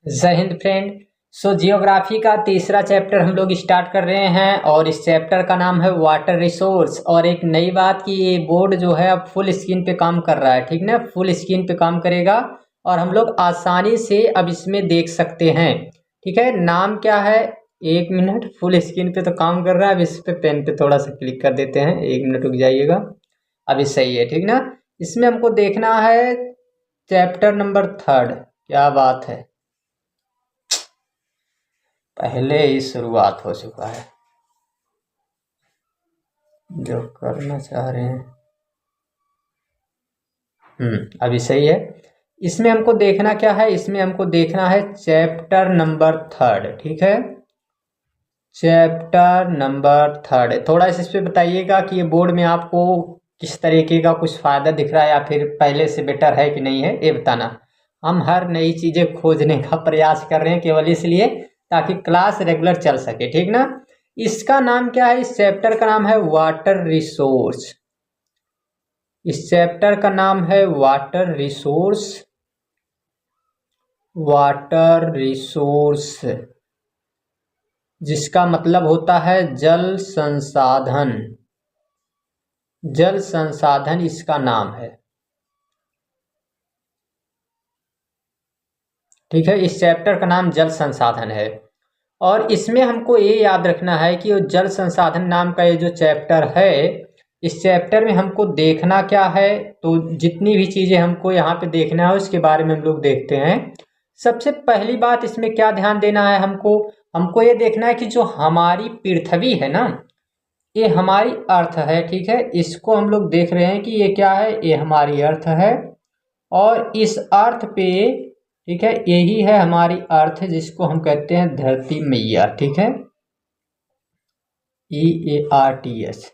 जय Hind friend. Geography का तीसरा चैप्टर हम लोग स्टार्ट कर रहे हैं और इस चैप्टर का नाम है वाटर रिसोर्स। और एक नई बात कि ये बोर्ड जो है अब फुल स्क्रीन पे काम कर रहा है, ठीक ना। फुल स्क्रीन पे काम करेगा और हम लोग आसानी से अब इसमें देख सकते हैं, ठीक है। नाम क्या है, एक मिनट, फुल स्क्रीन पे तो काम कर रहा है। अब इस पे पेन पे थोड़ा सा क्लिक कर देते हैं, एक मिनट रुक जाइएगा। अभी सही है, ठीक ना। इसमें हमको देखना है चैप्टर नंबर 3। क्या बात है, पहले ही शुरुआत हो चुका है जो करना चाह रहे हैं। अभी सही है। इसमें हमको देखना क्या है, इसमें हमको देखना है चैप्टर नंबर 3, ठीक है। चैप्टर नंबर 3 थोड़ा सा इस पे बताइएगा कि ये बोर्ड में आपको किस तरीके का कुछ फ़ायदा दिख रहा है या फिर पहले से बेटर है कि नहीं है, ये बताना। हम हर नई चीज़ें खोजने का प्रयास कर रहे हैं केवल इसलिए ताकि क्लास रेगुलर चल सके, ठीक ना। इसका नाम क्या है, इस चैप्टर का नाम है वाटर रिसोर्स। इस चैप्टर का नाम है वाटर रिसोर्स। वाटर रिसोर्स जिसका मतलब होता है जल संसाधन। जल संसाधन इसका नाम है, ठीक है। इस चैप्टर का नाम जल संसाधन है और इसमें हमको ये याद रखना है कि वो जल संसाधन नाम का ये जो चैप्टर है, इस चैप्टर में हमको देखना क्या है। तो जितनी भी चीज़ें हमको यहाँ पे देखना है उसके बारे में हम लोग देखते हैं। सबसे पहली बात इसमें क्या ध्यान देना है, हमको हमको ये देखना है कि जो हमारी पृथ्वी है ना, ये हमारी अर्थ है, ठीक है। इसको हम लोग देख रहे हैं कि ये क्या है, ये हमारी अर्थ है और इस अर्थ पे, ठीक है, यही है हमारी अर्थ जिसको हम कहते हैं धरती मैया, ठीक है। EARTH,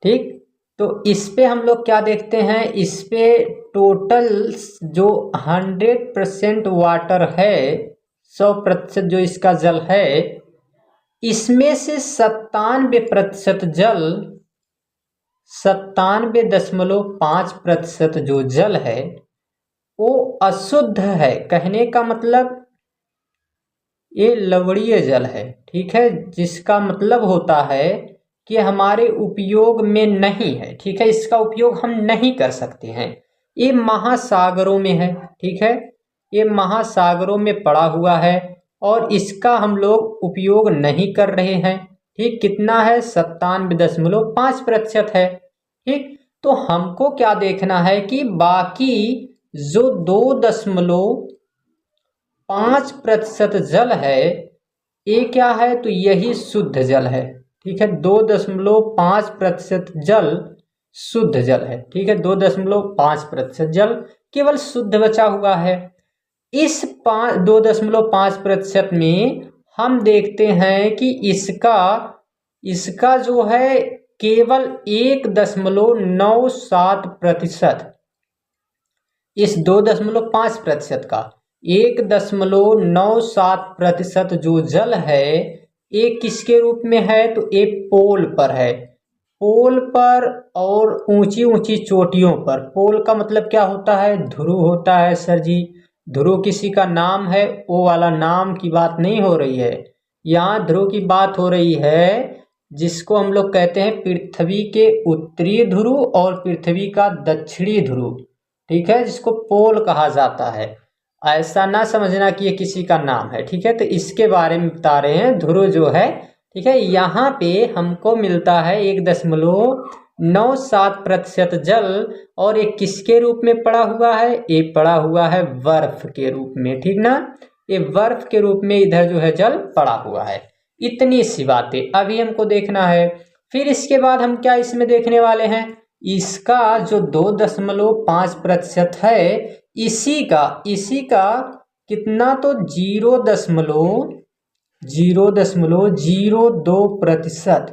ठीक। तो इस पे हम लोग क्या देखते हैं, इस पे टोटल जो 100% वाटर है, 100% जो इसका जल है, इसमें से 97% जल, 97.5% जो जल है वो अशुद्ध है। कहने का मतलब ये लवणीय जल है, ठीक है। जिसका मतलब होता है कि हमारे उपयोग में नहीं है, ठीक है। इसका उपयोग हम नहीं कर सकते हैं। ये महासागरों में है, ठीक है। ये महासागरों में पड़ा हुआ है और इसका हम लोग उपयोग नहीं कर रहे हैं, ठीक। कितना है, 97.5% है, ठीक। तो हमको क्या देखना है कि बाकी जो 2.5% जल है ये क्या है, तो यही शुद्ध जल है, ठीक है। 2.5% जल शुद्ध जल है, ठीक है। 2.5% जल केवल शुद्ध बचा हुआ है। इस 2.5% में हम देखते हैं कि इसका जो है केवल 1.97%, इस 2.5% का 1.97% जो जल है ये किसके रूप में है, तो ये पोल पर है। पोल पर और ऊंची ऊंची चोटियों पर। पोल का मतलब क्या होता है, ध्रुव होता है सर जी। ध्रुव किसी का नाम है, वो वाला नाम की बात नहीं हो रही है, यहाँ ध्रुव की बात हो रही है जिसको हम लोग कहते हैं पृथ्वी के उत्तरी ध्रुव और पृथ्वी का दक्षिणी ध्रुव, ठीक है, जिसको पोल कहा जाता है। ऐसा ना समझना कि ये किसी का नाम है, ठीक है। तो इसके बारे में बता रहे हैं, ध्रुव जो है, ठीक है। यहाँ पे हमको मिलता है 1.97% जल और ये किसके रूप में पड़ा हुआ है, ये पड़ा हुआ है बर्फ के रूप में, ठीक ना। ये बर्फ के रूप में इधर जो है जल पड़ा हुआ है। इतनी सी बातें अभी हमको देखना है। फिर इसके बाद हम क्या इसमें देखने वाले हैं, इसका जो 2.5% है, इसी का कितना, तो 0.02%।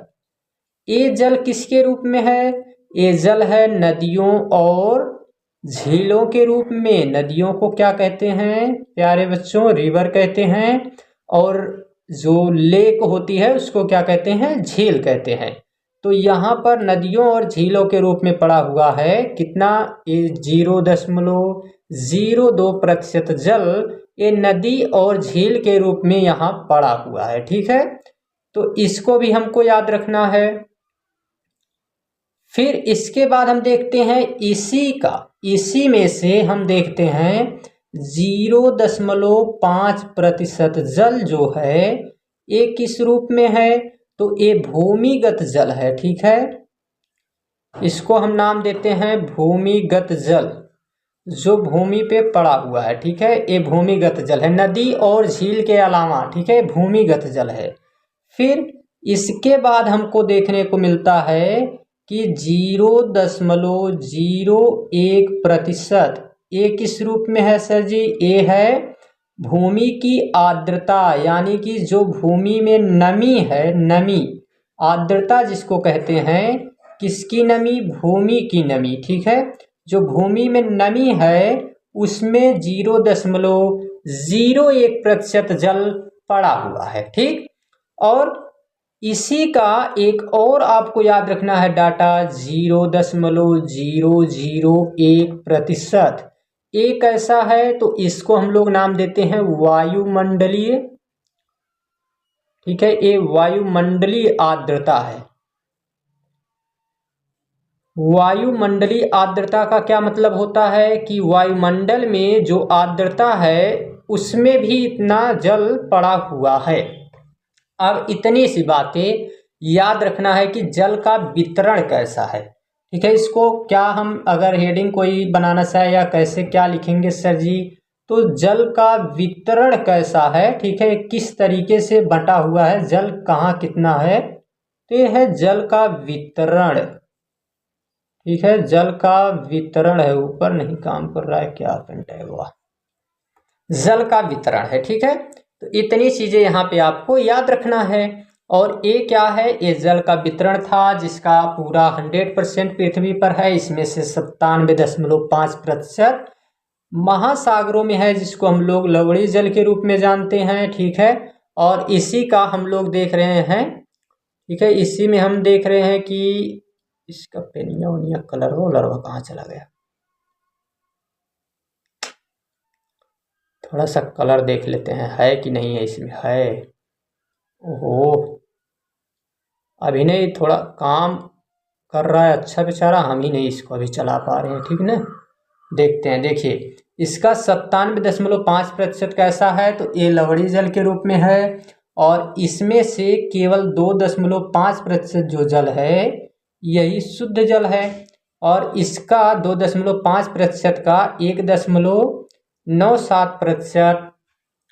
ये जल किसके रूप में है, ये जल है नदियों और झीलों के रूप में। नदियों को क्या कहते हैं प्यारे बच्चों, रिवर कहते हैं, और जो लेक होती है उसको क्या कहते हैं, झील कहते हैं। तो यहाँ पर नदियों और झीलों के रूप में पड़ा हुआ है कितना, 0.02% जल ये नदी और झील के रूप में यहाँ पड़ा हुआ है। ठीक है, तो इसको भी हमको याद रखना है। फिर इसके बाद हम देखते हैं इसी में से हम देखते हैं 0.5% जल जो है ये किस रूप में है, तो ये भूमिगत जल है। ठीक है, इसको हम नाम देते हैं भूमिगत जल, जो भूमि पे पड़ा हुआ है। ठीक है, ये भूमिगत जल है, नदी और झील के अलावा। ठीक है, भूमिगत जल है। फिर इसके बाद हमको देखने को मिलता है कि 0.01% ये किस रूप में है सर जी, ये है भूमि की आर्द्रता, यानी कि जो भूमि में नमी है, नमी आर्द्रता जिसको कहते हैं, किसकी नमी, भूमि की नमी। ठीक है, जो भूमि में नमी है उसमें 0.01% जल पड़ा हुआ है। ठीक, और इसी का एक और आपको याद रखना है डाटा, 0.001%। एक ऐसा है तो इसको हम लोग नाम देते हैं वायुमंडलीय। ठीक है, ये वायुमंडलीय आर्द्रता है। वायुमंडलीय आर्द्रता का क्या मतलब होता है कि वायुमंडल में जो आर्द्रता है उसमें भी इतना जल पड़ा हुआ है। अब इतनी सी बातें याद रखना है कि जल का वितरण कैसा है। ठीक है, इसको क्या हम अगर हेडिंग कोई बनाना चाहे या कैसे क्या लिखेंगे सर जी, तो जल का वितरण कैसा है। ठीक है, किस तरीके से बंटा हुआ है जल, कहाँ कितना है, तो ये है जल का वितरण। ठीक है, जल का वितरण है, ऊपर नहीं काम कर रहा है, क्या पेंट है वह, जल का वितरण है। ठीक है, तो इतनी चीजें यहाँ पे आपको याद रखना है। और ये क्या है, ये जल का वितरण था जिसका पूरा 100% पृथ्वी पर है, इसमें से 97.5% महासागरों में है, जिसको हम लोग लवणीय जल के रूप में जानते हैं। ठीक है, और इसी का हम लोग देख रहे हैं। ठीक है, इसी में हम देख रहे हैं कि इसका पेनिया उनिया कलर हो, लड़वा कहाँ चला गया, थोड़ा सा कलर देख लेते हैं है कि नहीं है, इसमें है। ओहो, अभी नहीं, थोड़ा काम कर रहा है अच्छा बेचारा, हम ही नहीं इसको अभी चला पा रहे हैं। ठीक ना, देखते हैं। देखिए, इसका 97.5% कैसा है, तो ये लवणीय जल के रूप में है, और इसमें से केवल 2.5% जो जल है यही शुद्ध जल है, और इसका 2.5% का 1.97%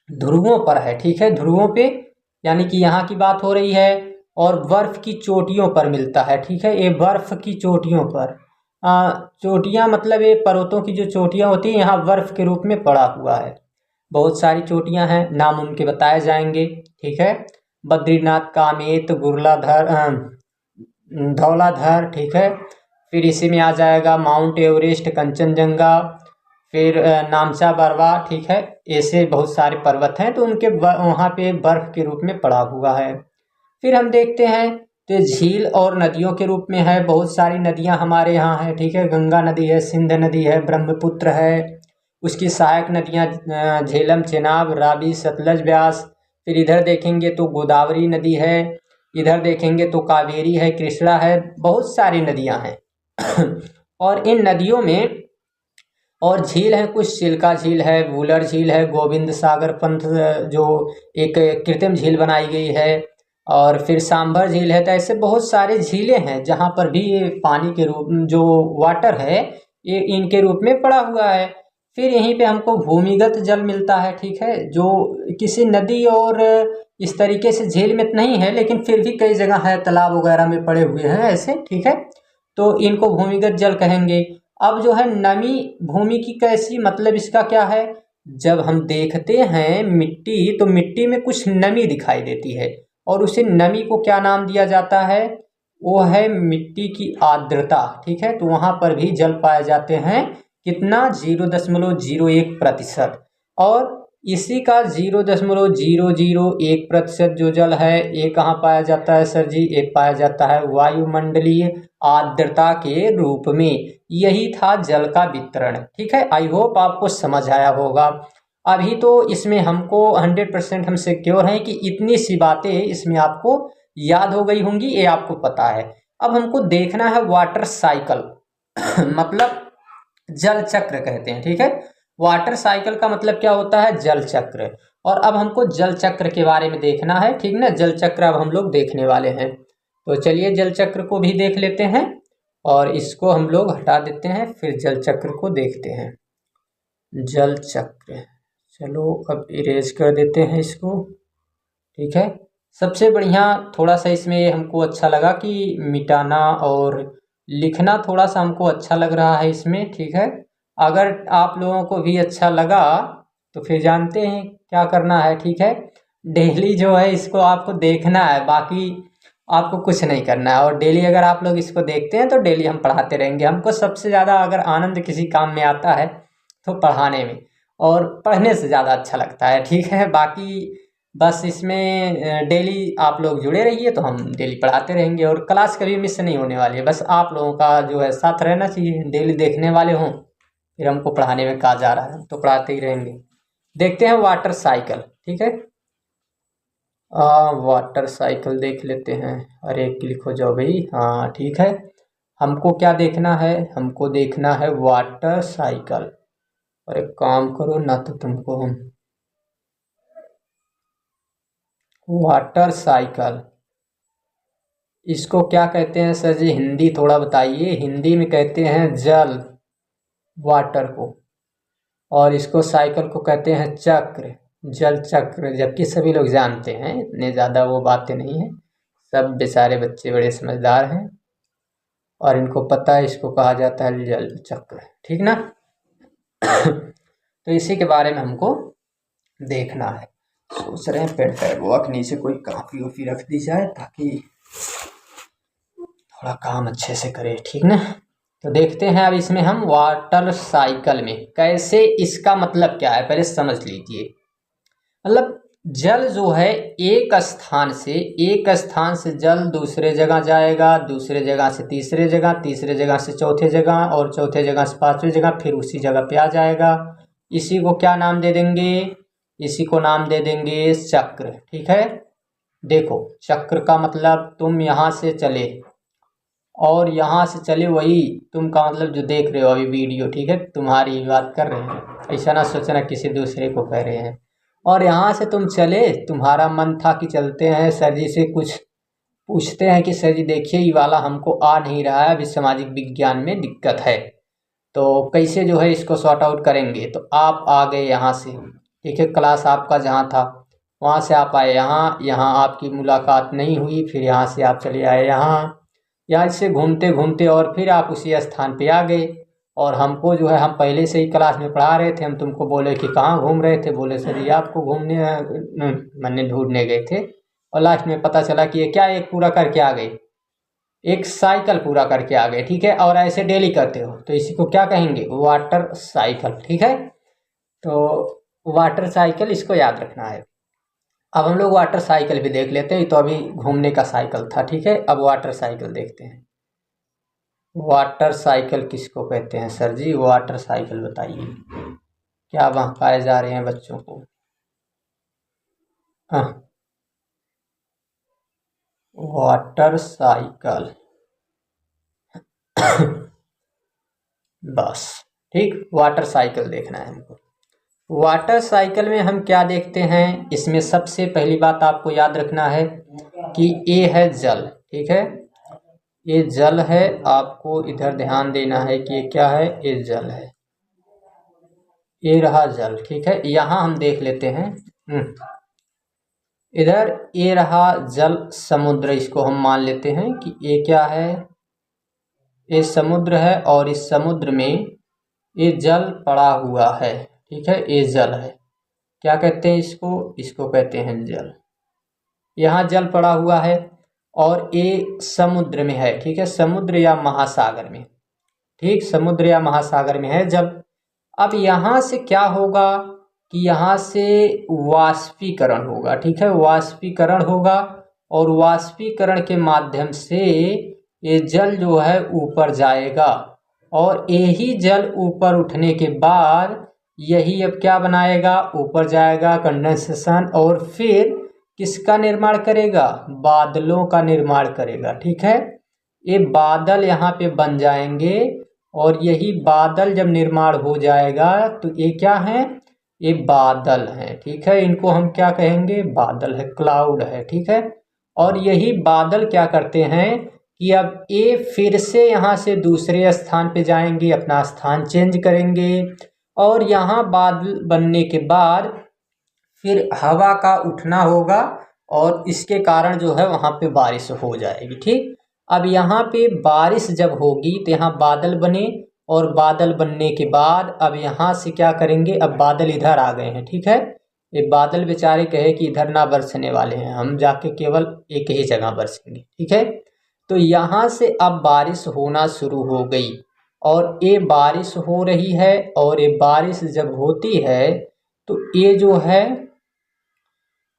ध्रुवों पर है। ठीक है, ध्रुवों पे, यानी कि यहाँ की बात हो रही है, और बर्फ की चोटियों पर मिलता है। ठीक है, ये बर्फ की चोटियों पर, चोटियाँ मतलब ये पर्वतों की जो चोटियाँ होती हैं, यहाँ बर्फ के रूप में पड़ा हुआ है। बहुत सारी चोटियाँ हैं, नाम उनके बताए जाएंगे। ठीक है, बद्रीनाथ, कामेत, गुरलाधर, धौलाधर। ठीक है, फिर इसी में आ जाएगा माउंट एवरेस्ट, कंचनजंगा, फिर नामचा बरवा। ठीक है, ऐसे बहुत सारे पर्वत हैं, तो उनके वहाँ पे बर्फ के रूप में पड़ा हुआ है। फिर हम देखते हैं तो झील और नदियों के रूप में है, बहुत सारी नदियाँ हमारे यहाँ हैं। ठीक है, गंगा नदी है, सिंध नदी है, ब्रह्मपुत्र है, उसकी सहायक नदियाँ झेलम, चेनाब, रावी, सतलज, व्यास। फिर इधर देखेंगे तो गोदावरी नदी है, इधर देखेंगे तो कावेरी है, कृष्णा है, बहुत सारी नदियाँ हैं। और इन नदियों में और झील है, कुछ चिल्का झील है, वुलर झील है, गोविंद सागर पंथ जो एक कृत्रिम झील बनाई गई है, और फिर सांभर झील है। तो ऐसे बहुत सारे झीलें हैं जहाँ पर भी ये पानी के रूप जो वाटर है ये इनके रूप में पड़ा हुआ है। फिर यहीं पे हमको भूमिगत जल मिलता है। ठीक है, जो किसी नदी और इस तरीके से झील में नहीं है, लेकिन फिर भी कई जगह है, तालाब वगैरह में पड़े हुए हैं ऐसे। ठीक है, तो इनको भूमिगत जल कहेंगे। अब जो है नमी भूमि की कैसी, मतलब इसका क्या है, जब हम देखते हैं मिट्टी, तो मिट्टी में कुछ नमी दिखाई देती है, और उसे नमी को क्या नाम दिया जाता है, वो है मिट्टी की आर्द्रता। ठीक है, तो वहाँ पर भी जल पाए जाते हैं, कितना, 0.01%। और इसी का 0.001% जो जल है ये कहाँ पाया जाता है सर जी? ये पाया जाता है वायुमंडलीय आर्द्रता के रूप में। यही था जल का वितरण। ठीक है, आई होप आपको समझ आया होगा। अभी तो इसमें हमको 100% हम सिक्योर हैं कि इतनी सी बातें इसमें आपको याद हो गई होंगी, ये आपको पता है। अब हमको देखना है वाटर साइकिल मतलब जल चक्र कहते हैं। ठीक है, वाटर साइकिल का मतलब क्या होता है? जल चक्र। और अब हमको जल चक्र के बारे में देखना है, ठीक ना? जल चक्र अब हम लोग देखने वाले हैं। तो चलिए जल चक्र को भी देख लेते हैं और इसको हम लोग हटा देते हैं, फिर जल चक्र को देखते हैं। जल चक्र, चलो अब इरेज कर देते हैं इसको। ठीक है, सबसे बढ़िया थोड़ा सा इसमें हमको अच्छा लगा कि मिटाना और लिखना थोड़ा सा हमको अच्छा लग रहा है इसमें। ठीक है, अगर आप लोगों को भी अच्छा लगा तो फिर जानते हैं क्या करना है। ठीक है, डेली जो है इसको आपको देखना है, बाकी आपको कुछ नहीं करना है। और डेली अगर आप लोग इसको देखते हैं तो डेली हम पढ़ाते रहेंगे। हमको सबसे ज़्यादा अगर आनंद किसी काम में आता है तो पढ़ाने में, और पढ़ने से ज़्यादा अच्छा लगता है। ठीक है, बाकी बस इसमें डेली आप लोग जुड़े रहिए तो हम डेली पढ़ाते रहेंगे, और क्लास कभी मिस नहीं होने वाली है। बस आप लोगों का जो है साथ रहना चाहिए, डेली देखने वाले हों, फिर हमको पढ़ाने में कहा जा रहा है तो पढ़ाते ही रहेंगे। देखते हैं वाटर साइकिल। ठीक है, वाटर साइकिल देख लेते हैं। अरे क्लिक हो जाओ भाई। हाँ ठीक है, हमको क्या देखना है? हमको देखना है वाटर साइकिल। अरे काम करो ना तो तुमको हम वाटर साइकिल, इसको क्या कहते हैं सर जी? हिंदी थोड़ा बताइए। हिंदी में कहते हैं जल, वाटर को, और इसको साइकिल को कहते हैं चक्र, जल चक्र। जबकि सभी लोग जानते हैं, इतने ज़्यादा वो बातें नहीं हैं, सब बेचारे बच्चे बड़े समझदार हैं और इनको पता है इसको कहा जाता है जल चक्र। ठीक ना? तो इसी के बारे में हमको देखना है। सोच रहे हैं पेन टेब वॉक नीचे कोई काफ़ी ओफी रख दी जाए ताकि थोड़ा काम अच्छे से करे। ठीक ना? तो देखते हैं अब इसमें हम वाटर साइकिल में कैसे, इसका मतलब क्या है पहले समझ लीजिए। मतलब जल जो है एक स्थान से जल दूसरे जगह जाएगा, दूसरे जगह से तीसरे जगह, तीसरे जगह से चौथे जगह, और चौथे जगह से पांचवी जगह, फिर उसी जगह पे आ जाएगा। इसी को क्या नाम दे देंगे? इसी को नाम दे देंगे चक्र। ठीक है, देखो चक्र का मतलब तुम यहाँ से चले और यहाँ से चले, वही तुम का मतलब जो देख रहे हो अभी वीडियो। ठीक है, तुम्हारी बात कर रहे हैं, ऐसा ना सोचना किसी दूसरे को कह रहे हैं। और यहाँ से तुम चले, तुम्हारा मन था कि चलते हैं सर जी से कुछ पूछते हैं कि सर जी देखिए ये वाला हमको आ नहीं रहा है, अभी सामाजिक विज्ञान में दिक्कत है, तो कैसे जो है इसको सॉर्ट आउट करेंगे? तो आप आ गए यहाँ से। ठीक है, क्लास आपका जहाँ था वहाँ से आप आए यहाँ, यहाँ आपकी मुलाकात नहीं हुई, फिर यहाँ से आप चले आए यहाँ से घूमते घूमते और फिर आप उसी स्थान पे आ गए। और हमको जो है हम पहले से ही क्लास में पढ़ा रहे थे, हम तुमको बोले कि कहाँ घूम रहे थे? बोले सर ये आपको घूमने मैंने ढूंढने गए थे, और लास्ट में पता चला कि ये क्या एक पूरा करके आ गए, एक साइकिल पूरा करके आ गए। ठीक है, और ऐसे डेली करते हो तो इसी को क्या कहेंगे? Water cycle. ठीक है, तो वाटर साइकिल इसको याद रखना है। अब हम लोग वाटर साइकिल भी देख लेते हैं, तो अभी घूमने का साइकिल था। ठीक है, अब वाटर साइकिल देखते हैं। वाटर साइकिल किसको कहते हैं सर जी? वाटर साइकिल बताइए, क्या बहकाए जा रहे हैं बच्चों को? वाटर साइकिल बस ठीक, वाटर साइकिल देखना है हमको। वाटर साइकिल में हम क्या देखते हैं? इसमें सबसे पहली बात आपको याद रखना है कि ये है जल। ठीक है, ये जल है, आपको इधर ध्यान देना है कि ये क्या है? ये जल है, ये रहा जल। ठीक है, यहाँ हम देख लेते हैं इधर ये रहा जल समुद्र, इसको हम मान लेते हैं कि ये क्या है? ये समुद्र है, और इस समुद्र में ये जल पड़ा हुआ है। ठीक है, ये जल है, क्या कहते हैं इसको? इसको कहते हैं जल। यहाँ जल पड़ा हुआ है और ये समुद्र में है। ठीक है, समुद्र या महासागर में, ठीक, समुद्र या महासागर में है जल। अब यहाँ से क्या होगा? कि यहाँ से वाष्पीकरण होगा, ठीक है, वाष्पीकरण होगा और वाष्पीकरण के माध्यम से ये जल जो है ऊपर जाएगा और यही जल ऊपर उठने के बाद यही अब क्या बनाएगा, ऊपर जाएगा कंडेंसेशन और फिर किसका निर्माण करेगा, बादलों का निर्माण करेगा, ठीक है। ये बादल यहाँ पे बन जाएंगे और यही बादल जब निर्माण हो जाएगा तो ये क्या है, ये बादल है, ठीक है। इनको हम क्या कहेंगे, बादल है, क्लाउड है, ठीक है। और यही बादल क्या करते हैं कि अब ये फिर से यहाँ से दूसरे स्थान पे जाएंगे, अपना स्थान चेंज करेंगे और यहाँ बादल बनने के बाद फिर हवा का उठना होगा और इसके कारण जो है वहाँ पे बारिश हो जाएगी, ठीक। अब यहाँ पे बारिश जब होगी तो यहाँ बादल बने और बादल बनने के बाद अब यहाँ से क्या करेंगे, अब बादल इधर आ गए हैं, ठीक है। ये बादल बेचारे कहे कि इधर ना बरसने वाले हैं, हम जाके केवल एक ही जगह बरसेंगे, ठीक है। तो यहाँ से अब बारिश होना शुरू हो गई और ये बारिश हो रही है और ये बारिश जब होती है तो ये जो है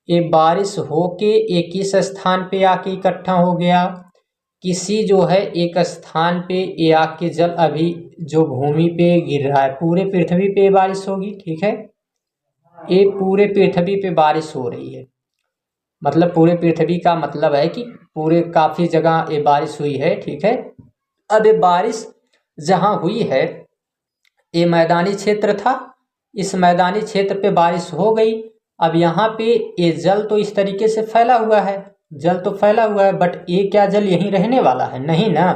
ये बारिश होके एक ही स्थान पे आके इकट्ठा हो गया, किसी जो है एक स्थान पे ये आके जल अभी जो भूमि पे गिर रहा है, पूरे पृथ्वी पे बारिश होगी, ठीक है। ये पूरे पृथ्वी पे बारिश हो रही है, मतलब पूरे पृथ्वी का मतलब है कि पूरे काफी जगह ये बारिश हुई है, ठीक है। अब ये बारिश जहाँ हुई है ये मैदानी क्षेत्र था, इस मैदानी क्षेत्र पे बारिश हो गई। अब यहाँ पे ये जल तो इस तरीके से फैला हुआ है, जल तो फैला हुआ है, बट ये क्या जल यहीं रहने वाला है, नहीं ना।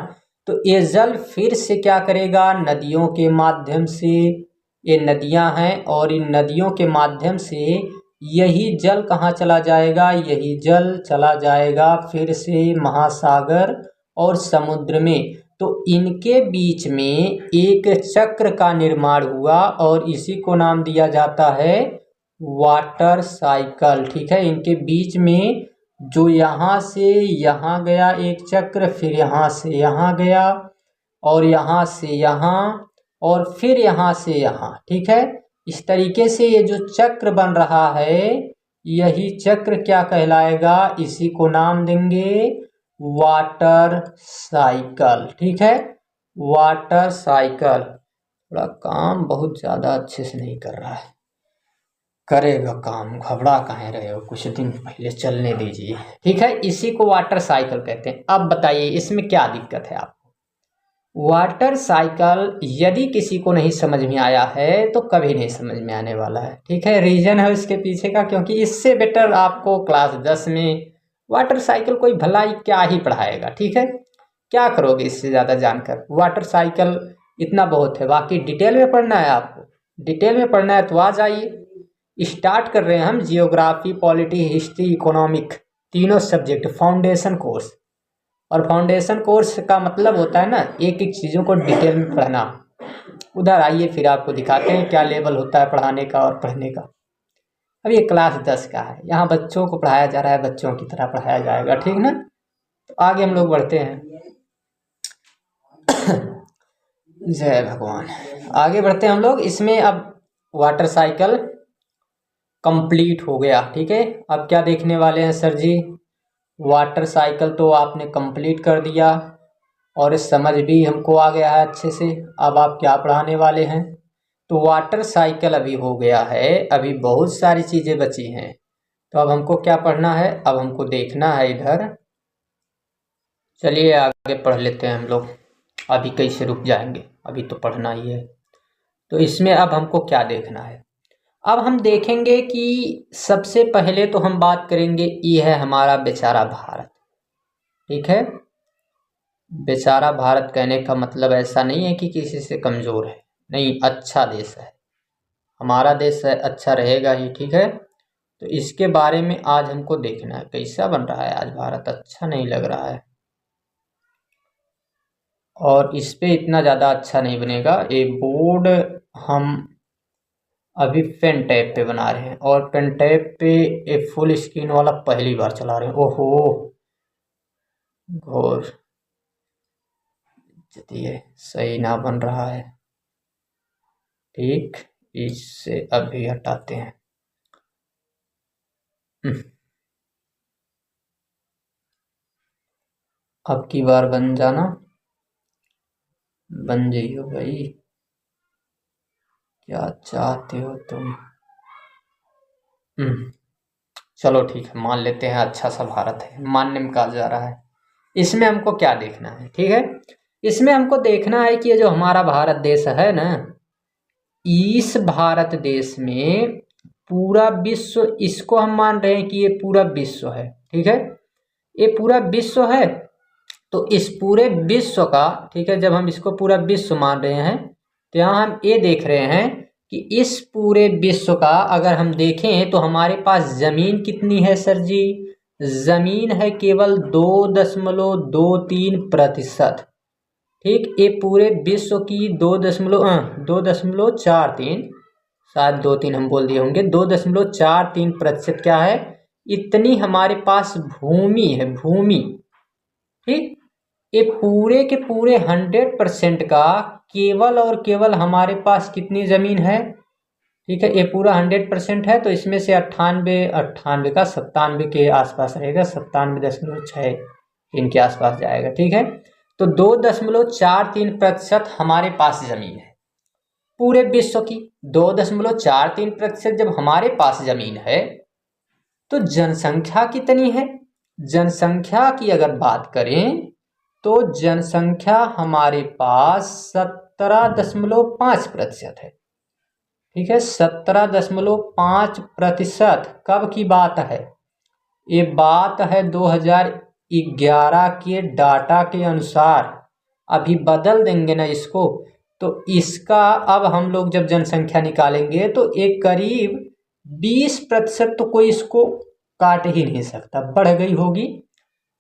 तो ये जल फिर से क्या करेगा, नदियों के माध्यम से, ये नदियां हैं और इन नदियों के माध्यम से यही जल कहाँ चला जाएगा, यही जल चला जाएगा फिर से महासागर और समुद्र में। तो इनके बीच में एक चक्र का निर्माण हुआ और इसी को नाम दिया जाता है वाटर साइकिल, ठीक है। इनके बीच में जो यहाँ से यहाँ गया एक चक्र, फिर यहाँ से यहाँ गया और यहाँ से यहाँ और फिर यहाँ से यहाँ, ठीक है। इस तरीके से ये जो चक्र बन रहा है यही चक्र क्या कहलाएगा, इसी को नाम देंगे वाटर साइकिल, ठीक है, वाटर साइकिल। थोड़ा काम बहुत ज़्यादा अच्छे से नहीं कर रहा है, करेगा काम, घबरा काहे रहे हो, कुछ दिन पहले चलने दीजिए, ठीक है। इसी को वाटर साइकिल कहते हैं। अब बताइए इसमें क्या दिक्कत है आपको। वाटर साइकिल यदि किसी को नहीं समझ में आया है तो कभी नहीं समझ में आने वाला है, ठीक है। रीजन है उसके पीछे का, क्योंकि इससे बेटर आपको क्लास 10 में वाटर साइकिल कोई भलाई क्या ही पढ़ाएगा, ठीक है। क्या करोगे इससे ज़्यादा जानकर, वाटर साइकिल इतना बहुत है। बाकी डिटेल में पढ़ना है आपको, डिटेल में पढ़ना है तो आ जाइए। स्टार्ट कर रहे हैं हम जियोग्राफी, पॉलिटी, हिस्ट्री, इकोनॉमिक, तीनों सब्जेक्ट फाउंडेशन कोर्स। और फाउंडेशन कोर्स का मतलब होता है ना एक एक चीज़ों को डिटेल में पढ़ना। उधर आइए फिर आपको दिखाते हैं क्या लेवल होता है पढ़ाने का और पढ़ने का। अब ये क्लास 10 का है, यहाँ बच्चों को पढ़ाया जा रहा है, बच्चों की तरह पढ़ाया जाएगा, ठीक ना। तो आगे हम लोग बढ़ते हैं। जय भगवान। आगे बढ़ते हैं हम लोग। इसमें अब वाटर साइकिल कंप्लीट हो गया, ठीक है। अब क्या देखने वाले हैं सर जी, वाटर साइकिल तो आपने कंप्लीट कर दिया और समझ भी हमको आ गया है अच्छे से। अब आप क्या पढ़ाने वाले हैं, तो वाटर साइकिल अभी हो गया है, अभी बहुत सारी चीज़ें बची हैं। तो अब हमको क्या पढ़ना है, अब हमको देखना है इधर। चलिए आगे पढ़ लेते हैं हम लोग, अभी कैसे रुक जाएंगे, अभी तो पढ़ना ही है। तो इसमें अब हमको क्या देखना है, अब हम देखेंगे कि सबसे पहले तो हम बात करेंगे, ये है हमारा बेचारा भारत, ठीक है। बेचारा भारत कहने का मतलब ऐसा नहीं है कि किसी से कमज़ोर है, नहीं, अच्छा देश है, हमारा देश है, अच्छा रहेगा ही, ठीक है। तो इसके बारे में आज हमको देखना है कैसा बन रहा है आज भारत, अच्छा नहीं लग रहा है और इस पे इतना ज़्यादा अच्छा नहीं बनेगा। ये बोर्ड हम अभी पेन टैब पे बना रहे हैं और पेन टैब पे एक फुल स्क्रीन वाला पहली बार चला रहे हैं। ओहो, घोर ये सही ना बन रहा है, ठीक। इससे अभी हटाते हैं। अब की बार बन जाना, बन जाइयो भाई, क्या चाहते हो तुम। चलो ठीक है, मान लेते हैं अच्छा सा भारत है, मानने में कहा जा रहा है। इसमें हमको क्या देखना है, ठीक है, इसमें हमको देखना है कि ये जो हमारा भारत देश है ना, इस भारत देश में पूरा विश्व, इसको हम मान रहे हैं कि ये पूरा विश्व है, ठीक है, ये पूरा विश्व है। तो इस पूरे विश्व का, ठीक है, जब हम इसको पूरा विश्व मान रहे हैं तो यहाँ हम ये देख रहे हैं कि इस पूरे विश्व का अगर हम देखें तो हमारे पास जमीन कितनी है सर जी, जमीन है केवल 2.23%। ठीक, ये पूरे विश्व की 2.43, शायद 2.3 हम बोल दिए होंगे, 2.43% क्या है, इतनी हमारे पास भूमि है, भूमि। ठीक, ये पूरे के पूरे 100% का केवल और केवल हमारे पास कितनी जमीन है, ठीक है, ये पूरा 100% है, तो इसमें से 98 का 97 के आसपास रहेगा, 97.6 इनके आसपास जाएगा, ठीक है। तो 2.43% हमारे पास जमीन है पूरे विश्व की। 2.43% जब हमारे पास जमीन है तो जनसंख्या कितनी है, जनसंख्या की अगर बात करें तो जनसंख्या हमारे पास 17.5% है, ठीक है, 17.5%। कब की बात है, ये बात है 2011 के डाटा के अनुसार, अभी बदल देंगे ना इसको, तो इसका अब हम लोग जब जनसंख्या निकालेंगे तो एक करीब 20% तो कोई इसको काट ही नहीं सकता, बढ़ गई होगी,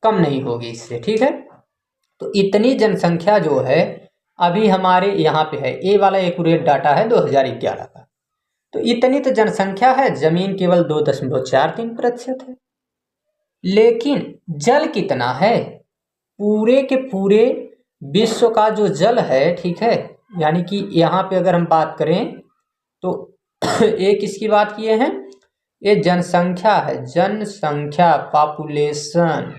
कम नहीं होगी इससे, ठीक है। तो इतनी जनसंख्या जो है अभी हमारे यहाँ पे है, ये वाला एक्यूरेट डाटा है 2011 का, तो इतनी तो जनसंख्या है, जमीन केवल 2.43% है। लेकिन जल कितना है, पूरे के पूरे विश्व का जो जल है, ठीक है, यानी कि यहाँ पे अगर हम बात करें तो एक किसकी बात किए हैं, ये जनसंख्या है, जनसंख्या, पॉपुलेशन।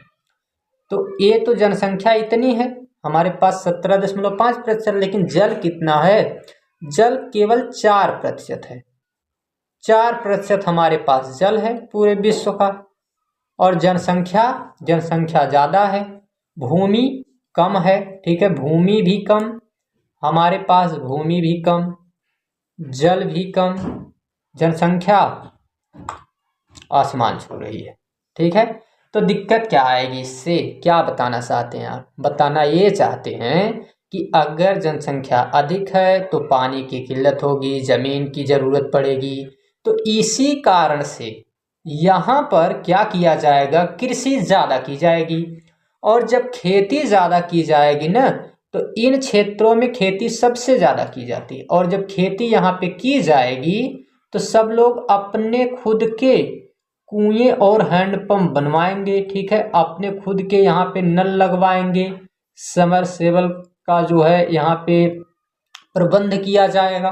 तो ये तो जनसंख्या इतनी है हमारे पास 17.5%, लेकिन जल कितना है, जल केवल 4% है, 4% हमारे पास जल है पूरे विश्व का। और जनसंख्या, जनसंख्या ज़्यादा है, भूमि कम है, ठीक है, भूमि भी कम हमारे पास, भूमि भी कम, जल भी कम, जनसंख्या आसमान छू रही है, ठीक है। तो दिक्कत क्या आएगी इससे, क्या बताना चाहते हैं आप, बताना ये चाहते हैं कि अगर जनसंख्या अधिक है तो पानी की किल्लत होगी, जमीन की ज़रूरत पड़ेगी, तो इसी कारण से यहाँ पर क्या किया जाएगा, कृषि ज़्यादा की जाएगी। और जब खेती ज़्यादा की जाएगी ना, तो इन क्षेत्रों में खेती सबसे ज़्यादा की जाती है, और जब खेती यहाँ पे की जाएगी तो सब लोग अपने खुद के कुएं और हैंडपंप बनवाएंगे, ठीक है, अपने खुद के यहाँ पे नल लगवाएंगे, समरसेबल का जो है यहाँ पे प्रबंध किया जाएगा।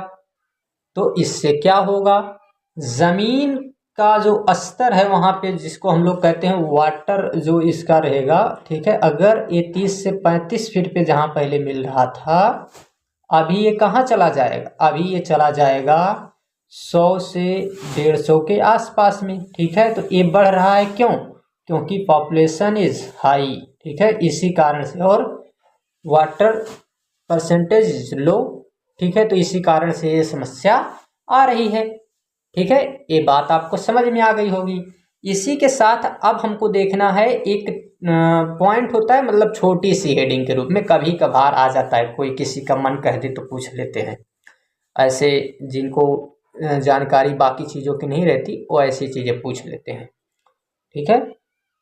तो इससे क्या होगा, जमीन का जो स्तर है वहाँ पे, जिसको हम लोग कहते हैं वाटर, जो इसका रहेगा, ठीक है, अगर ये 30 से 35 फीट पे जहाँ पहले मिल रहा था, अभी ये कहाँ चला जाएगा, अभी ये चला जाएगा 100 से 150 के आसपास में, ठीक है। तो ये बढ़ रहा है, क्यों, क्योंकि पॉपुलेशन इज हाई, ठीक है, इसी कारण से, और वाटर परसेंटेज इज लो, ठीक है, तो इसी कारण से ये समस्या आ रही है, ठीक है, ये बात आपको समझ में आ गई होगी। इसी के साथ अब हमको देखना है, एक पॉइंट होता है, मतलब छोटी सी हेडिंग के रूप में, कभी कभार आ जाता है, कोई किसी का मन कह दे तो पूछ लेते हैं, ऐसे जिनको जानकारी बाकी चीज़ों की नहीं रहती वो ऐसी चीज़ें पूछ लेते हैं, ठीक है।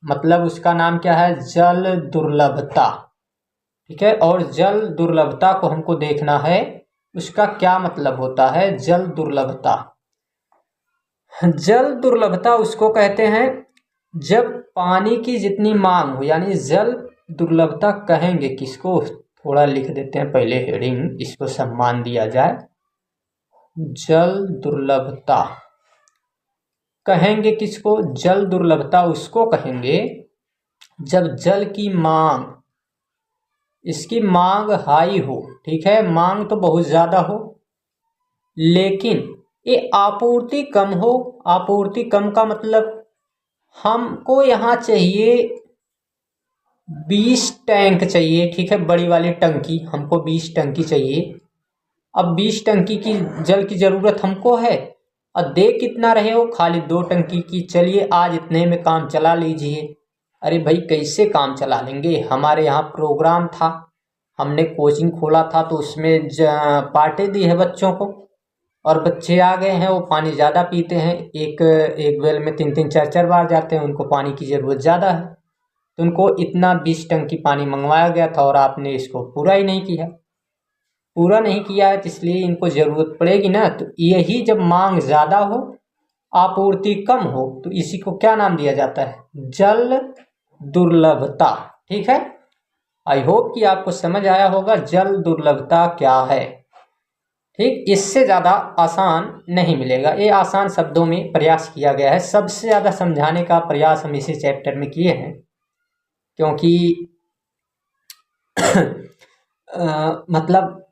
मतलब उसका नाम क्या है, जल दुर्लभता, ठीक है, और जल दुर्लभता को हमको देखना है, उसका क्या मतलब होता है जल दुर्लभता। जल दुर्लभता उसको कहते हैं जब पानी की जितनी मांग हो, यानी जल दुर्लभता कहेंगे किसको, थोड़ा लिख देते हैं पहले हेडिंग, इसको सम्मान दिया जाए। जल दुर्लभता कहेंगे किसको? जल दुर्लभता उसको कहेंगे जब जल की मांग, इसकी मांग हाई हो, ठीक है, मांग तो बहुत ज़्यादा हो, लेकिन ये आपूर्ति कम हो। आपूर्ति कम का मतलब हमको यहाँ चाहिए 20 टैंक चाहिए, ठीक है, बड़ी वाली टंकी, हमको 20 टंकी चाहिए। अब 20 टंकी की जल की ज़रूरत हमको है और दे कितना रहे हो? खाली 2 टंकी की, चलिए आज इतने में काम चला लीजिए। अरे भाई कैसे काम चला लेंगे? हमारे यहाँ प्रोग्राम था, हमने कोचिंग खोला था तो उसमें पार्टी दी है बच्चों को, और बच्चे आ गए हैं, वो पानी ज़्यादा पीते हैं, एक एक वेल में 3-3 4-4 बार जाते हैं, उनको पानी की ज़रूरत ज़्यादा है, तो उनको इतना 20 टंकी पानी मंगवाया गया था और आपने इसको पूरा ही नहीं किया। पूरा नहीं किया है तो इसलिए इनको ज़रूरत पड़ेगी ना। तो यही जब मांग ज़्यादा हो, आपूर्ति कम हो, तो इसी को क्या नाम दिया जाता है? जल दुर्लभता। ठीक है, आई होप कि आपको समझ आया होगा जल दुर्लभता क्या है। ठीक, इससे ज़्यादा आसान नहीं मिलेगा, ये आसान शब्दों में प्रयास किया गया है, सबसे ज़्यादा समझाने का प्रयास हम इसी चैप्टर में किए हैं, क्योंकि मतलब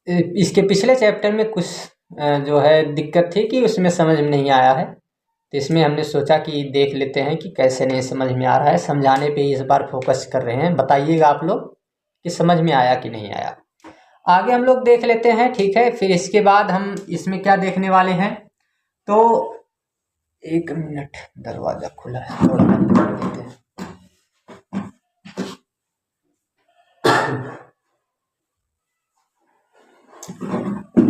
इसके पिछले चैप्टर में कुछ जो है दिक्कत थी कि उसमें समझ में नहीं आया है, तो इसमें हमने सोचा कि देख लेते हैं कि कैसे नहीं समझ में आ रहा है, समझाने पे इस बार फोकस कर रहे हैं। बताइएगा आप लोग कि समझ में आया कि नहीं आया। आगे हम लोग देख लेते हैं, ठीक है, फिर इसके बाद हम इसमें क्या देखने वाले हैं। तो 1 मिनट, दरवाजा खुला है, थोड़ा बंद कर देते हैं।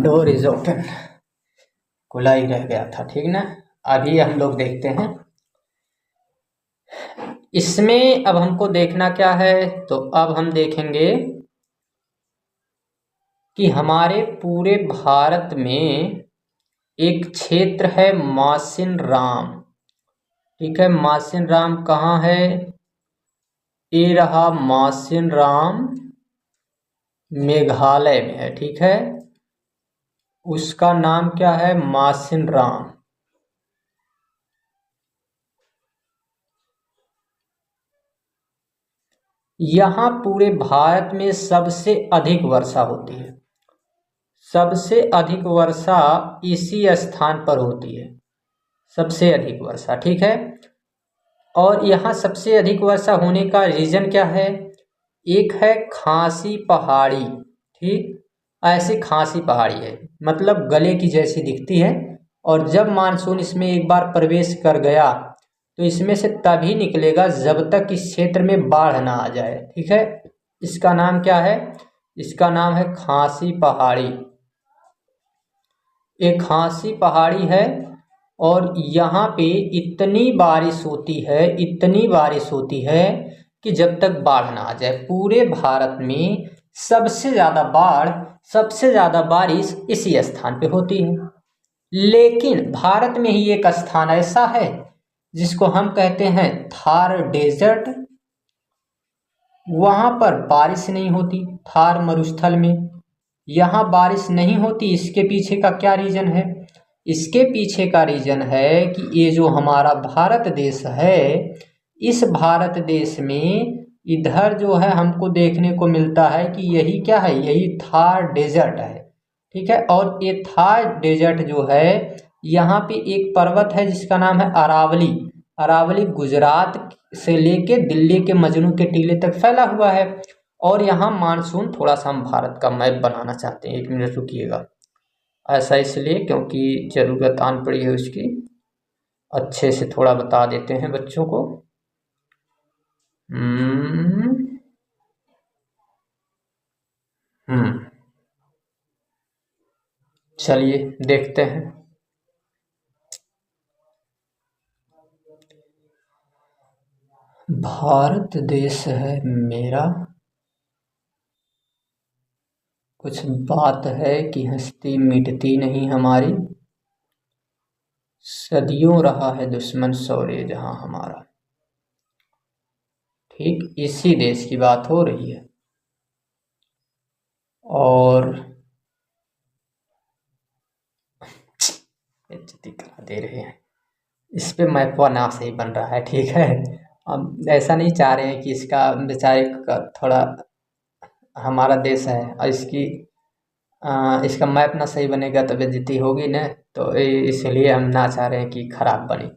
डोर इज ओपन, खुला ही रह गया था, ठीक ना। अभी हम लोग देखते हैं इसमें, अब हमको देखना क्या है, तो अब हम देखेंगे कि हमारे पूरे भारत में एक क्षेत्र है मासिन राम। ठीक है, मासिन राम कहाँ है? ये रहा मासिन राम, मेघालय में है, ठीक है, उसका नाम क्या है? मासिन राम। यहाँ पूरे भारत में सबसे अधिक वर्षा होती है, सबसे अधिक वर्षा इसी स्थान पर होती है, सबसे अधिक वर्षा, ठीक है। और यहाँ सबसे अधिक वर्षा होने का रीज़न क्या है? एक है खासी पहाड़ी, ठीक, ऐसी खासी पहाड़ी है, मतलब गले की जैसी दिखती है, और जब मानसून इसमें एक बार प्रवेश कर गया तो इसमें से तभी निकलेगा जब तक इस क्षेत्र में बाढ़ ना आ जाए, ठीक है। इसका नाम क्या है? इसका नाम है खासी पहाड़ी। एक खासी पहाड़ी है, और यहाँ पे इतनी बारिश होती है, इतनी बारिश होती है कि जब तक बाढ़ ना आ जाए। पूरे भारत में सबसे ज़्यादा बाढ़, सबसे ज़्यादा बारिश इसी स्थान पे होती है। लेकिन भारत में ही एक स्थान ऐसा है जिसको हम कहते हैं थार डेजर्ट, वहाँ पर बारिश नहीं होती, थार मरुस्थल में यहाँ बारिश नहीं होती। इसके पीछे का क्या रीज़न है? इसके पीछे का रीज़न है कि ये जो हमारा भारत देश है, इस भारत देश में इधर जो है हमको देखने को मिलता है कि यही क्या है, यही थार डेजर्ट है, ठीक है। और ये थार डेजर्ट जो है, यहाँ पे एक पर्वत है जिसका नाम है अरावली। अरावली गुजरात से लेके दिल्ली के मजनू के टीले तक फैला हुआ है। और यहाँ मानसून, थोड़ा सा हम भारत का मैप बनाना चाहते हैं, 1 मिनट रुकिएगा। ऐसा इसलिए क्योंकि ज़रूरत आन पड़ी है उसकी, अच्छे से थोड़ा बता देते हैं बच्चों को। हम्म हम्म चलिए देखते हैं। भारत देश है मेरा, कुछ बात है कि हंसती मिटती नहीं हमारी, सदियों रहा है दुश्मन शौर्य जहां हमारा। ठीक, इसी देश की बात हो रही है। और बेइज्जती करा दे रहे हैं। इस पे मैपवा ना सही बन रहा है, ठीक है। हम ऐसा नहीं चाह रहे हैं कि इसका बेचारे का थोड़ा, हमारा देश है और इसका मैप ना सही बनेगा तो बेइज्जती होगी ना, तो इसलिए हम ना चाह रहे हैं कि खराब बने।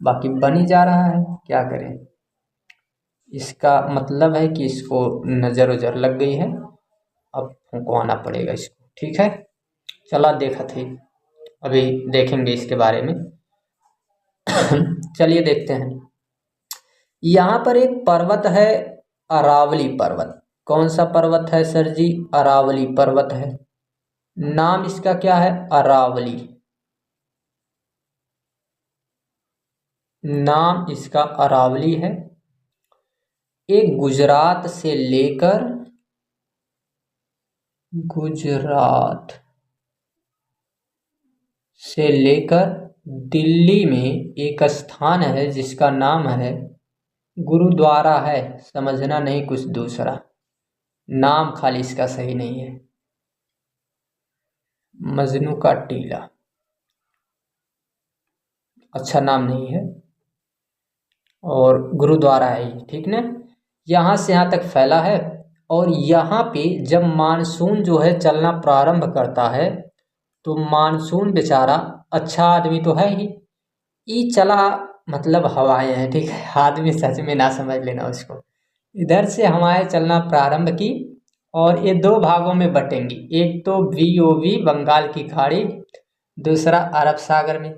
बाकी बन ही जा रहा है, क्या करें। इसका मतलब है कि इसको नज़र वज़र लग गई है, अब फुंकवाना पड़ेगा इसको, ठीक है। चला देखा थी, अभी देखेंगे इसके बारे में। चलिए देखते हैं। यहाँ पर एक पर्वत है, अरावली पर्वत। कौन सा पर्वत है सर जी? अरावली पर्वत है। नाम इसका क्या है? अरावली। नाम इसका अरावली है। एक गुजरात से लेकर दिल्ली में एक स्थान है जिसका नाम है गुरुद्वारा है। समझना नहीं कुछ दूसरा, नाम खाली इसका सही नहीं है। मजनू का टीला, अच्छा नाम नहीं है। और गुरुद्वारा है ये, ठीक ना। यहाँ से यहाँ तक फैला है। और यहाँ पे जब मानसून जो है चलना प्रारंभ करता है तो मानसून बेचारा अच्छा आदमी तो है ही, ई चला मतलब हवाएं हैं, ठीक है। आदमी सच में ना समझ लेना उसको। इधर से हवाएं चलना प्रारंभ की और ये दो भागों में बटेंगी। एक तो VOV बंगाल की खाड़ी, दूसरा अरब सागर में,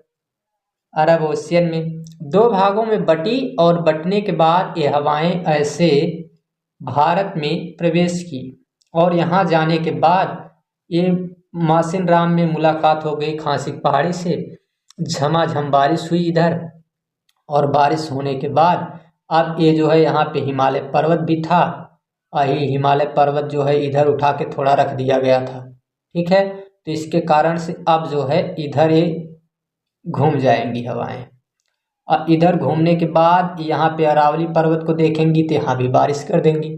अरब ओशियन में। दो भागों में बटी और बटने के बाद ये हवाएं ऐसे भारत में प्रवेश की और यहाँ जाने के बाद ये मासिन राम में मुलाकात हो गई खासी की पहाड़ी से। झमाझम बारिश हुई इधर, और बारिश होने के बाद अब ये जो है यहाँ पे हिमालय पर्वत भी था। यही हिमालय पर्वत जो है इधर उठा के थोड़ा रख दिया गया था, ठीक है। तो इसके कारण से अब जो है इधर ये घूम जाएंगी हवाएं। और इधर घूमने के बाद यहाँ पे अरावली पर्वत को देखेंगी तो यहाँ भी बारिश कर देंगी,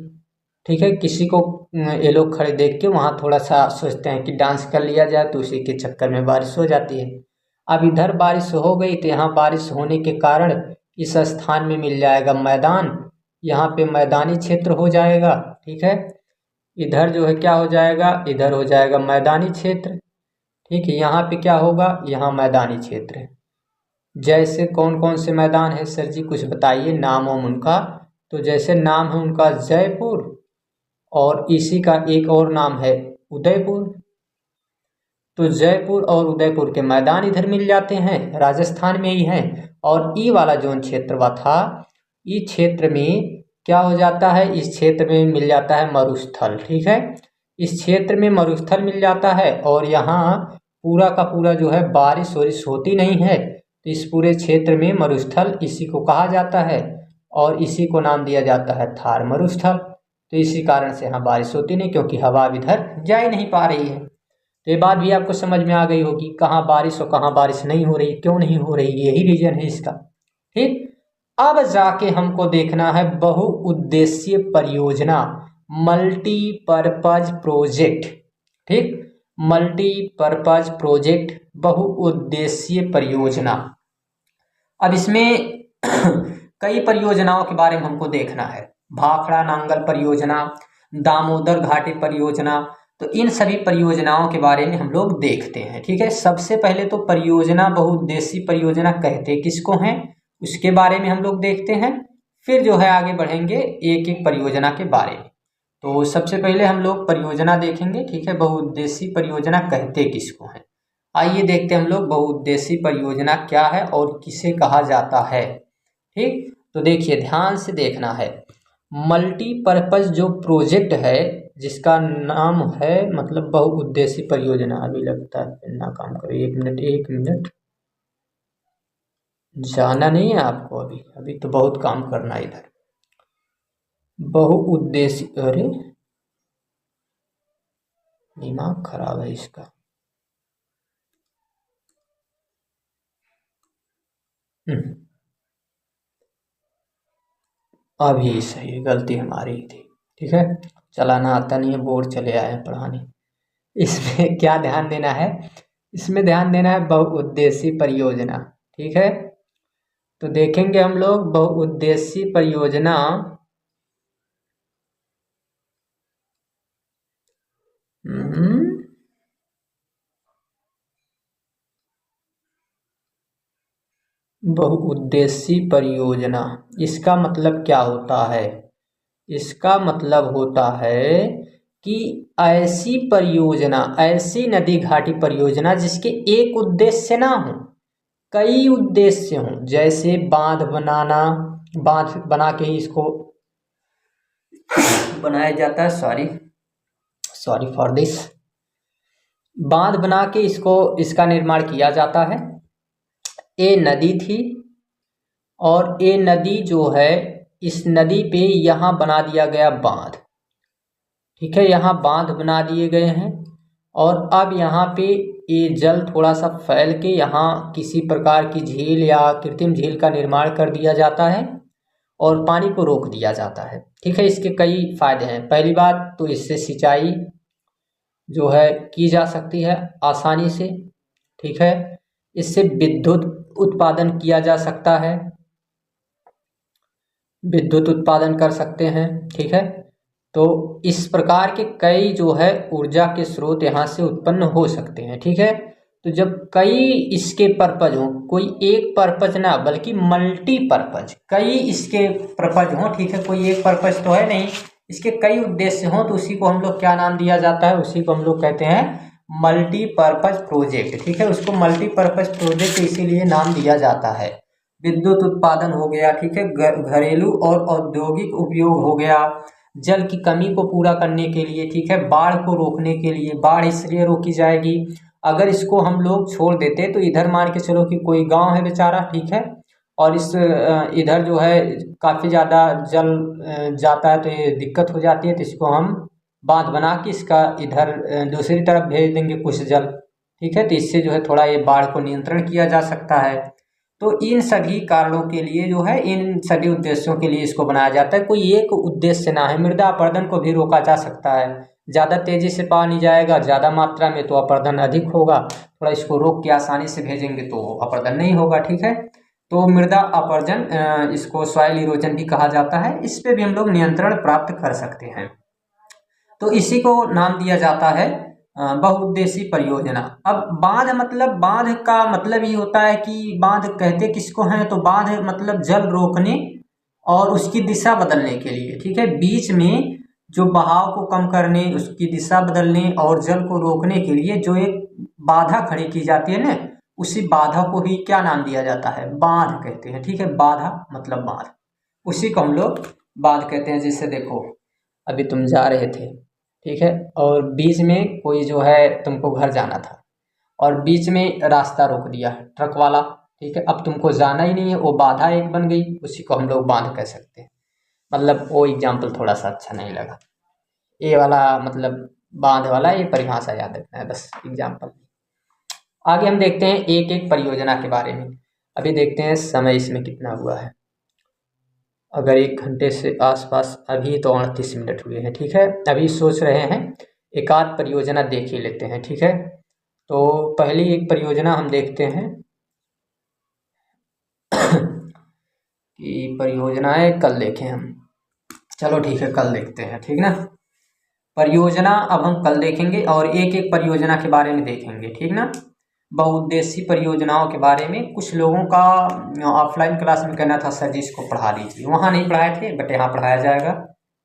ठीक है। किसी को ये लोग खड़े देख के वहाँ थोड़ा सा सोचते हैं कि डांस कर लिया जाए, तो उसी के चक्कर में बारिश हो जाती है। अब इधर बारिश हो गई तो यहाँ बारिश होने के कारण इस स्थान में मिल जाएगा मैदान, यहाँ पे मैदानी क्षेत्र हो जाएगा, ठीक है। इधर जो है क्या हो जाएगा? इधर हो जाएगा मैदानी क्षेत्र, ठीक है। यहाँ पे क्या होगा? यहाँ मैदानी क्षेत्र है। जैसे कौन कौन से मैदान है सर जी, कुछ बताइए नाम वाम उनका। तो जैसे नाम है उनका जयपुर, और इसी का एक और नाम है उदयपुर। तो जयपुर और उदयपुर के मैदान इधर मिल जाते हैं, राजस्थान में ही हैं। और ई वाला जोन क्षेत्र हुआ था, इस क्षेत्र में क्या हो जाता है? इस क्षेत्र में मिल जाता है मरुस्थल, ठीक है। इस क्षेत्र में मरुस्थल मिल जाता है और यहाँ पूरा का पूरा जो है बारिश वारिश होती नहीं है। तो इस पूरे क्षेत्र में मरुस्थल इसी को कहा जाता है और इसी को नाम दिया जाता है थार मरुस्थल। तो इसी कारण से यहाँ बारिश होती नहीं, क्योंकि हवा इधर जा ही नहीं पा रही है। तो ये बात भी आपको समझ में आ गई होगी, कहाँ बारिश और कहाँ बारिश नहीं हो रही, क्यों नहीं हो रही, यही रीजन है इसका, ठीक। अब जाके हमको देखना है बहुउद्देशीय परियोजना, मल्टीपर्पज प्रोजेक्ट, ठीक। मल्टीपर्पज प्रोजेक्ट, बहुउद्देशीय परियोजना। अब इसमें कई परियोजनाओं के बारे में हमको देखना है। भाखड़ा नांगल परियोजना, दामोदर घाटी परियोजना, तो इन सभी परियोजनाओं के बारे में हम लोग देखते हैं, ठीक है। सबसे पहले तो परियोजना, बहुउद्देशीय परियोजना कहते किसको हैं, उसके बारे में हम लोग देखते हैं। फिर जो है आगे बढ़ेंगे एक एक परियोजना के बारे में। तो सबसे पहले हम लोग परियोजना देखेंगे, ठीक है। बहुउद्देशीय परियोजना कहते किसको हैं, आइए देखते हैं हम लोग बहुउद्देशीय परियोजना क्या है और किसे कहा जाता है, ठीक। तो देखिए ध्यान से देखना है। मल्टीपर्पज जो प्रोजेक्ट है जिसका नाम है मतलब बहुउद्देशीय परियोजना, अभी लगता है ना काम करे, एक मिनट जाना नहीं है आपको, अभी अभी तो बहुत काम करना है इधर। बहुउद्देशीय, अरे दिमाग खराब है इसका। अभी सही, गलती हमारी ही थी, ठीक है। चलाना आता नहीं है, बोर्ड चले आए हैं पढ़ाने। इसमें क्या ध्यान देना है, इसमें ध्यान देना है, बहुउद्देशीय परियोजना। ठीक है, तो देखेंगे हम लोग बहुउद्देशीय परियोजना। बहुउद्देशीय परियोजना, इसका मतलब क्या होता है? इसका मतलब होता है कि ऐसी परियोजना, ऐसी नदी घाटी परियोजना जिसके एक उद्देश्य ना हो, कई उद्देश्य हों। जैसे बांध बनाना, बांध बना के ही इसको बनाया जाता है। Sorry for this. बांध बना के इसका निर्माण किया जाता है। ये नदी थी और ये नदी जो है, इस नदी पे यहाँ बना दिया गया बांध। ठीक है, यहाँ बांध बना दिए गए हैं और अब यहाँ पे ये जल थोड़ा सा फैल के यहाँ किसी प्रकार की झील या कृत्रिम झील का निर्माण कर दिया जाता है और पानी को रोक दिया जाता है। ठीक है, इसके कई फायदे हैं। पहली बात तो इससे सिंचाई जो है की जा सकती है आसानी से। ठीक है, इससे विद्युत उत्पादन किया जा सकता है, विद्युत उत्पादन कर सकते हैं। ठीक है, तो इस प्रकार के कई जो है ऊर्जा के स्रोत यहाँ से उत्पन्न हो सकते हैं। ठीक है, तो जब कई इसके पर्पज हों, कोई एक पर्पज ना बल्कि मल्टीपर्पज, कई इसके पर्पज हों। ठीक है, कोई एक पर्पज तो है नहीं, इसके कई उद्देश्य हों, तो उसी को हम लोग क्या नाम दिया जाता है? उसी को हम लोग कहते हैं मल्टीपर्पज प्रोजेक्ट। ठीक है, उसको मल्टीपर्पज प्रोजेक्ट इसीलिए नाम दिया जाता है। विद्युत उत्पादन हो गया, ठीक है, घरेलू और औद्योगिक उपयोग हो गया, जल की कमी को पूरा करने के लिए। ठीक है, बाढ़ को रोकने के लिए, बाढ़ इसलिए रोकी जाएगी अगर इसको हम लोग छोड़ देते तो इधर मान के चलो कि कोई गांव है बेचारा, ठीक है, और इधर जो है काफ़ी ज़्यादा जल जाता है तो ये दिक्कत हो जाती है, तो इसको हम बांध बना के इसका इधर दूसरी तरफ भेज देंगे कुछ जल। ठीक है, तो इससे जो है थोड़ा ये बाढ़ को नियंत्रण किया जा सकता है। तो इन सभी कारणों के लिए जो है, इन सभी उद्देश्यों के लिए इसको बनाया जाता है। कोई एक उद्देश्य ना है। मृदा अपरदन को भी रोका जा सकता है। ज़्यादा तेज़ी से पानी जाएगा, ज़्यादा मात्रा में, तो अपरदन अधिक होगा। थोड़ा इसको रोक के आसानी से भेजेंगे तो अपरदन नहीं होगा। ठीक है, तो मृदा अपरदन, इसको सॉइल इरोजन भी कहा जाता है, इस पे भी हम लोग नियंत्रण प्राप्त कर सकते हैं। तो इसी को नाम दिया जाता है बहुउद्देशीय परियोजना। अब बांध मतलब, बांध का मतलब ये होता है कि बांध कहते किसको हैं? तो बांध मतलब जल रोकने और उसकी दिशा बदलने के लिए। ठीक है, बीच में जो बहाव को कम करने, उसकी दिशा बदलने और जल को रोकने के लिए जो एक बाधा खड़ी की जाती है ना, उसी बाधा को ही क्या नाम दिया जाता है? बांध कहते हैं। ठीक है, बाधा मतलब बांध, उसी को हम लोग बांध कहते हैं। जैसे देखो, अभी तुम जा रहे थे, ठीक है, और बीच में कोई जो है, तुमको घर जाना था और बीच में रास्ता रोक दिया ट्रक वाला। ठीक है, अब तुमको जाना ही नहीं है, वो बाधा एक बन गई, उसी को हम लोग बांध कह सकते हैं। मतलब वो एग्जाम्पल थोड़ा सा अच्छा नहीं लगा, ये वाला मतलब बांध वाला, ये परिभाषा याद रखना है बस, एग्जाम्पल। आगे हम देखते हैं एक एक परियोजना के बारे में। अभी देखते हैं समय इसमें कितना हुआ है। अगर 1 घंटे से आसपास, अभी तो 38 मिनट हुए हैं। ठीक है, अभी सोच रहे हैं एक आध परियोजना देख ही लेते हैं। ठीक है, तो पहली एक परियोजना हम देखते हैं कि परियोजनाएं कल देखें हम। चलो ठीक है, कल देखते हैं। ठीक ना, परियोजना अब हम कल देखेंगे और एक एक परियोजना के बारे में देखेंगे। ठीक ना, बहुउद्देशीय परियोजनाओं के बारे में कुछ लोगों का ऑफलाइन क्लास में कहना था सर जी इसको पढ़ा दीजिए, वहाँ नहीं पढ़ाए थे, बट यहाँ पढ़ाया जाएगा।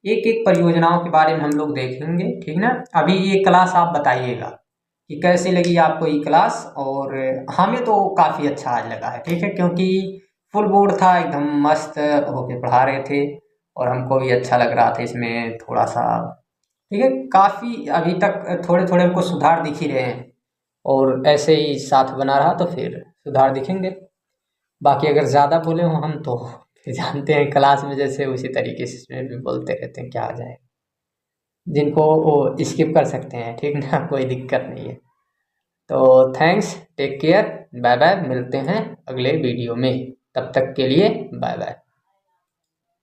एक एक परियोजनाओं के बारे में हम लोग देखेंगे। ठीक ना, अभी ये क्लास आप बताइएगा कि कैसी लगी आपको ये क्लास, और हमें तो काफ़ी अच्छा आज लगा है। ठीक है, क्योंकि फुल बोर्ड था, एकदम मस्त होके पढ़ा रहे थे और हमको भी अच्छा लग रहा था इसमें थोड़ा सा। ठीक है, काफ़ी अभी तक थोड़े थोड़े हमको सुधार दिख ही रहे हैं, और ऐसे ही साथ बना रहा तो फिर सुधार दिखेंगे। बाकी अगर ज़्यादा बोले हो हम तो फिर जानते हैं क्लास में जैसे उसी तरीके से इसमें भी बोलते रहते हैं, क्या आ जाए। जिनको वो स्किप कर सकते हैं, ठीक ना, कोई दिक्कत नहीं है। तो thanks, take care, bye bye, मिलते हैं अगले वीडियो में। तब तक के लिए बाय बाय।